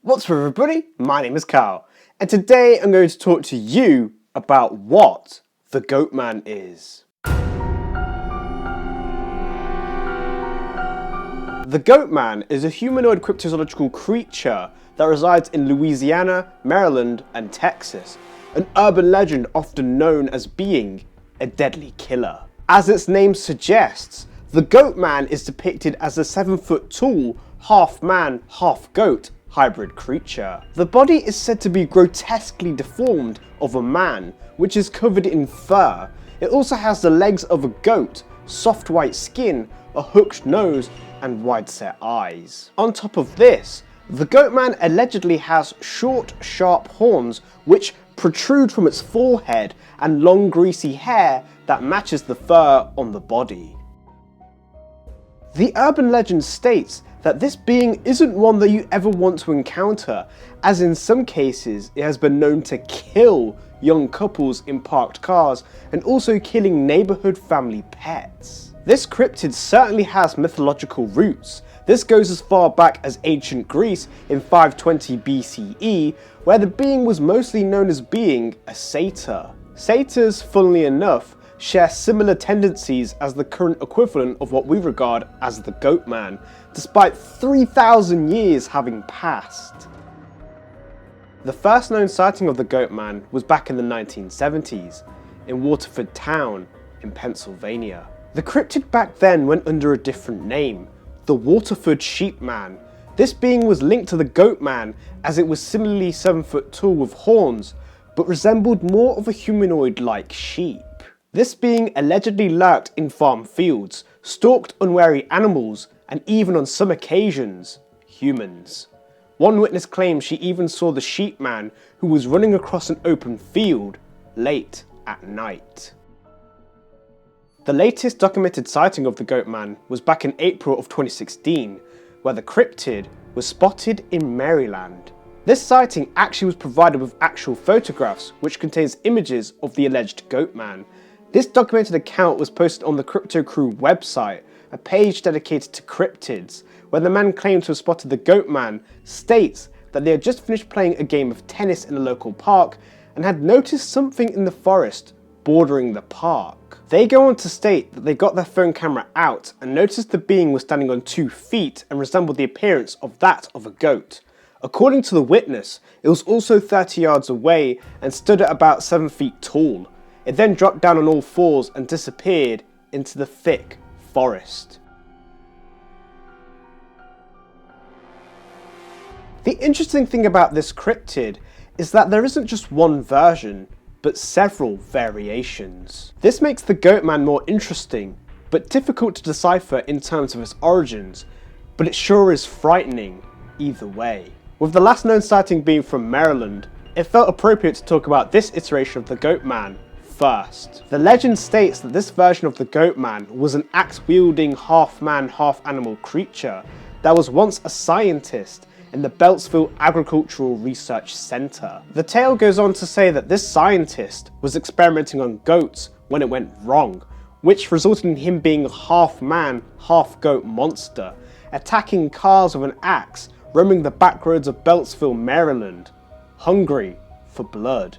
What's up everybody, my name is Kyle, and today I'm going to talk to you about what the Goatman is. The Goatman is a humanoid cryptozoological creature that resides in Louisiana, Maryland, and Texas, an urban legend often known as being a deadly killer. As its name suggests, the Goatman is depicted as a 7-foot tall, half man, half goat hybrid creature. The body is said to be grotesquely deformed of a man, which is covered in fur. It also has the legs of a goat, soft white skin, a hooked nose, and wide-set eyes. On top of this, the Goatman allegedly has short, sharp horns which protrude from its forehead and long greasy hair that matches the fur on the body. The urban legend states that this being isn't one that you ever want to encounter, as in some cases it has been known to kill young couples in parked cars and also killing neighbourhood family pets. This cryptid certainly has mythological roots. This goes as far back as ancient Greece in 520 BCE, where the being was mostly known as being a satyr. Satyrs, funnily enough, share similar tendencies as the current equivalent of what we regard as the Goatman, despite 3,000 years having passed. The first known sighting of the Goatman was back in the 1970s, in Waterford Town in Pennsylvania. The cryptid back then went under a different name, the Waterford Sheepman. This being was linked to the Goatman as it was similarly 7 foot tall with horns, but resembled more of a humanoid-like sheep. This being allegedly lurked in farm fields, stalked unwary animals, and even on some occasions, humans. One witness claims she even saw the sheepman who was running across an open field late at night. The latest documented sighting of the Goatman was back in April of 2016, where the cryptid was spotted in Maryland. This sighting actually was provided with actual photographs which contains images of the alleged Goatman. This documented account was posted on the Crypto Crew website, a page dedicated to cryptids, where the man claimed to have spotted the Goatman states that they had just finished playing a game of tennis in a local park and had noticed something in the forest bordering the park. They go on to state that they got their phone camera out and noticed the being was standing on 2 feet and resembled the appearance of that of a goat. According to the witness, it was also 30 yards away and stood at about 7 feet tall. It then dropped down on all fours and disappeared into the thick forest. The interesting thing about this cryptid is that there isn't just one version, but several variations. This makes the Goatman more interesting, but difficult to decipher in terms of its origins, but it sure is frightening either way. With the last known sighting being from Maryland, it felt appropriate to talk about this iteration of the Goatman first. The legend states that this version of the Goatman was an axe-wielding half-man, half-animal creature that was once a scientist in the Beltsville Agricultural Research Center. The tale goes on to say that this scientist was experimenting on goats when it went wrong, which resulted in him being a half-man, half-goat monster, attacking cars with an axe, roaming the back roads of Beltsville, Maryland, hungry for blood.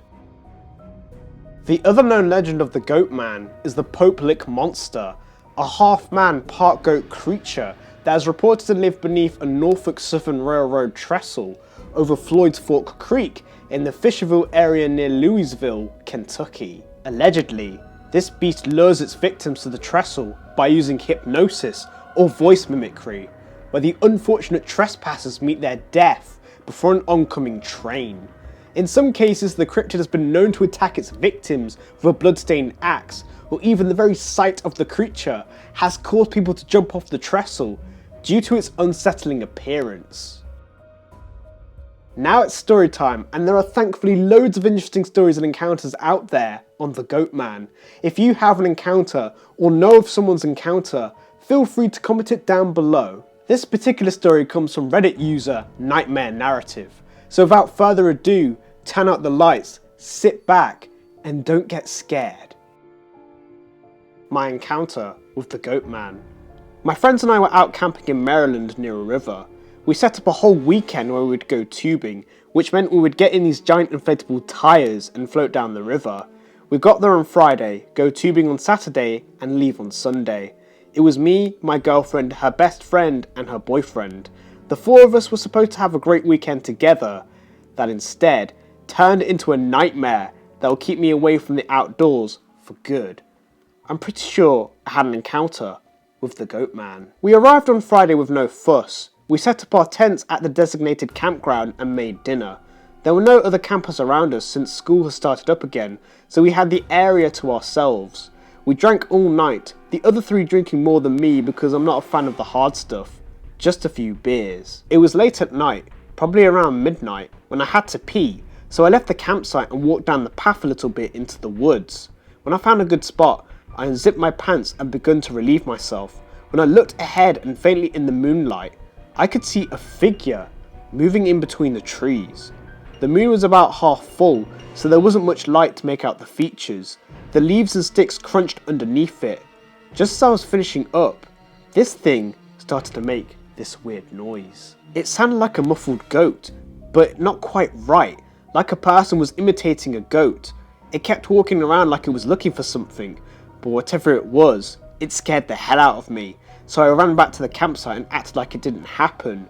The other known legend of the Goatman is the Pope Lick Monster, a half-man, part-goat creature that is reported to live beneath a Norfolk Southern Railroad trestle over Floyd's Fork Creek in the Fisherville area near Louisville, Kentucky. Allegedly, this beast lures its victims to the trestle by using hypnosis or voice mimicry, where the unfortunate trespassers meet their death before an oncoming train. In some cases, the cryptid has been known to attack its victims with a bloodstained axe, or even the very sight of the creature has caused people to jump off the trestle due to its unsettling appearance. Now it's story time, and there are thankfully loads of interesting stories and encounters out there on the Goatman. If you have an encounter or know of someone's encounter, feel free to comment it down below. This particular story comes from Reddit user Nightmare Narrative. So without further ado, turn out the lights, sit back, and don't get scared. My encounter with the Goatman. My friends and I were out camping in Maryland near a river. We set up a whole weekend where we would go tubing, which meant we would get in these giant inflatable tyres and float down the river. We got there on Friday, go tubing on Saturday, and leave on Sunday. It was me, my girlfriend, her best friend, and her boyfriend. The four of us were supposed to have a great weekend together, that instead turned into a nightmare that will keep me away from the outdoors for good. I'm pretty sure I had an encounter with the Goatman. We arrived on Friday with no fuss. We set up our tents at the designated campground and made dinner. There were no other campers around us since school has started up again, so we had the area to ourselves. We drank all night, the other three drinking more than me because I'm not a fan of the hard stuff. Just a few beers. It was late at night, probably around midnight, when I had to pee, so I left the campsite and walked down the path a little bit into the woods. When I found a good spot, I unzipped my pants and begun to relieve myself. When I looked ahead and faintly in the moonlight, I could see a figure moving in between the trees. The moon was about half full, so there wasn't much light to make out the features. The leaves and sticks crunched underneath it. Just as I was finishing up, this thing started to make this weird noise. It sounded like a muffled goat, but not quite right, like a person was imitating a goat. It kept walking around like it was looking for something, but whatever it was, it scared the hell out of me, so I ran back to the campsite and acted like it didn't happen.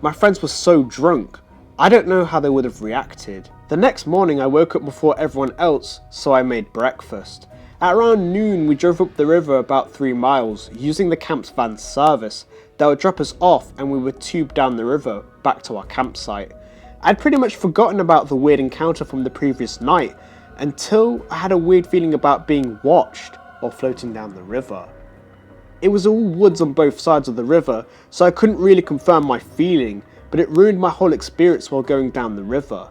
My friends were so drunk, I don't know how they would have reacted. The next morning I woke up before everyone else, so I made breakfast. At around noon we drove up the river about 3 miles, using the camp's van service that would drop us off, and we would tube down the river back to our campsite. I'd pretty much forgotten about the weird encounter from the previous night, until I had a weird feeling about being watched while floating down the river. It was all woods on both sides of the river, so I couldn't really confirm my feeling, but it ruined my whole experience while going down the river.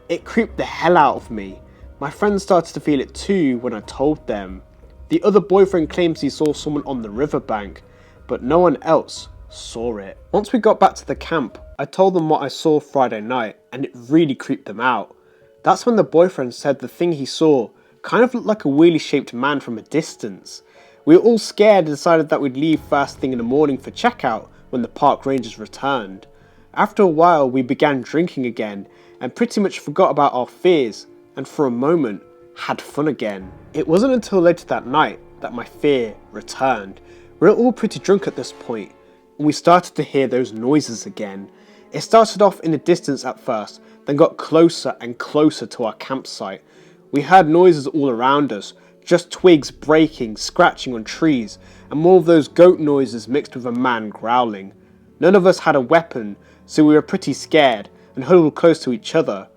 It creeped the hell out of me. My friends started to feel it too when I told them. The other boyfriend claims he saw someone on the riverbank, but no one else saw it. Once we got back to the camp, I told them what I saw Friday night, and it really creeped them out. That's when the boyfriend said the thing he saw kind of looked like a wheelie shaped man from a distance. We were all scared and decided that we'd leave first thing in the morning for checkout when the park rangers returned. After a while we began drinking again and pretty much forgot about our fears, and for a moment had fun again. It wasn't until later that night that my fear returned. We were all pretty drunk at this point, and we started to hear those noises again. It started off in the distance at first, then got closer and closer to our campsite. We heard noises all around us, just twigs breaking, scratching on trees, and more of those goat noises mixed with a man growling. None of us had a weapon, so we were pretty scared and huddled close to each other.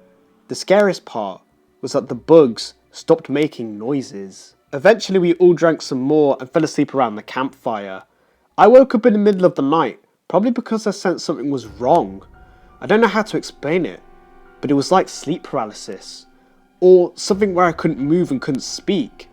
The scariest part was that the bugs stopped making noises. Eventually we all drank some more and fell asleep around the campfire. I woke up in the middle of the night, probably because I sensed something was wrong. I don't know how to explain it, but it was like sleep paralysis, or something where I couldn't move and couldn't speak.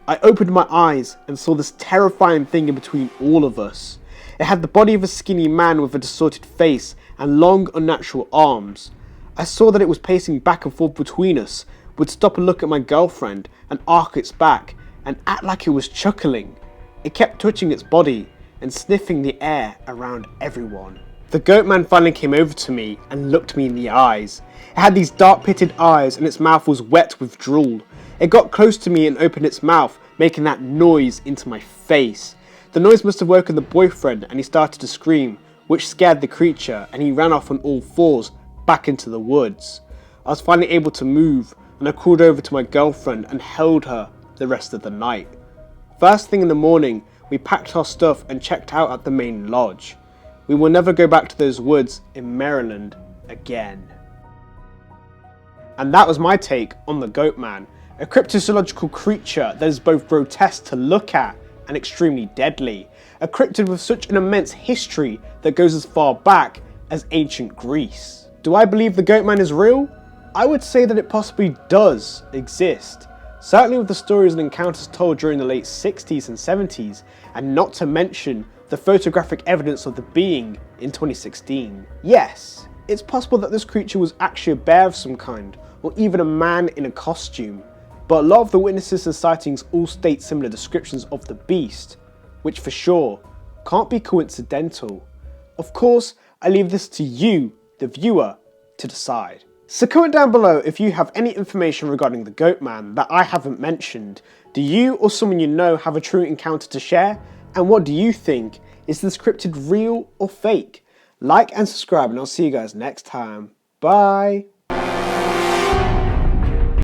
I opened my eyes and saw this terrifying thing in between all of us. It had the body of a skinny man with a distorted face and long unnatural arms. I saw that it was pacing back and forth between us, would stop and look at my girlfriend and arc its back and act like it was chuckling. It kept touching its body and sniffing the air around everyone. The Goatman finally came over to me and looked me in the eyes. It had these dark pitted eyes and its mouth was wet with drool. It got close to me and opened its mouth, making that noise into my face. The noise must have woken the boyfriend and he started to scream, which scared the creature, and he ran off on all fours back into the woods. I was finally able to move and I crawled over to my girlfriend and held her the rest of the night. First thing in the morning, we packed our stuff and checked out at the main lodge. We will never go back to those woods in Maryland again. And that was my take on the Goatman, a cryptozoological creature that is both grotesque to look at and extremely deadly. A cryptid with such an immense history that goes as far back as ancient Greece. Do I believe the Goatman is real? I would say that it possibly does exist. Certainly with the stories and encounters told during the late 60s and 70s, and not to mention the photographic evidence of the being in 2016. Yes, it's possible that this creature was actually a bear of some kind, or even a man in a costume, but a lot of the witnesses and sightings all state similar descriptions of the beast, which for sure can't be coincidental. Of course, I leave this to you, the viewer, to decide. So comment down below if you have any information regarding the Goatman that I haven't mentioned. Do you or someone you know have a true encounter to share? And what do you think? Is this cryptid real or fake? Like and subscribe, and I'll see you guys next time. Bye!